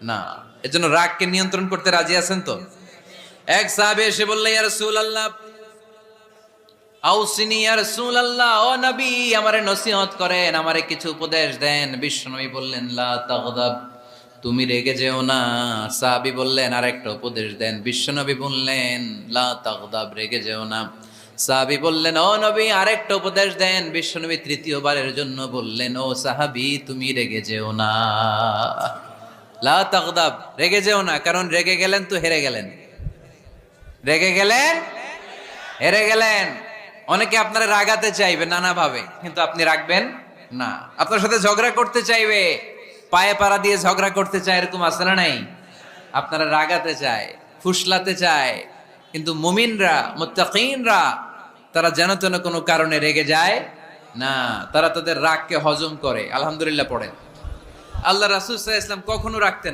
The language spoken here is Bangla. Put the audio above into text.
না। এজন্য রাগকে নিয়ন্ত্রণ করতে রাজি আছেন তো? এক সাহাবী এসে বললেন, ইয়া রাসূলুল্লাহ, আউসিনি ইয়া রাসূলুল্লাহ, ও নবী আমারে নসিহত করেন, আমারে কিছু উপদেশ দেন। বিশ্বনবী বললেন, লা তাগদাব, তুমি রেগে যেও না। সাহাবী বললেন, আরেকটা উপদেশ দেন। বিশ্বনবী বললেন, লা তাগদাব, রেগে যেও না। সাহাবী বললেন, ও নবী আরেকটা উপদেশ দেন। বিশ্বনবী তৃতীয়বারের জন্য বললেন, ও সাহাবী তুমি রেগে যেও না। লা তাগদাব, রেগে যেও না, কারণ রেগে গেলেন তো হেরে গেলেন। রেগে গেলেন হেরে গেলেন। অনেকে আপনারা রাগাতে চাইবে নানাভাবে, কিন্তু আপনি রাখবেন না। আপনার সাথে ঝগড়া করতে চাইবে, পায়ে পাড়া দিয়ে ঝগড়া করতে চায়, এরকম আছে না নাই? আপনারা রাগাতে চায়, ফুসলাতে চায়, কিন্তু মুমিনরা, মুত্তাকিনরা, তারা যেন তেন কোনো কারণে রেগে যায় না। তারা তাদের রাগকে হজম করে। আলহামদুলিল্লাহ পড়েন। আল্লাহ রাসূল সাল্লাল্লাহু আলাইহি ওয়াসাল্লাম কখনো রাখতেন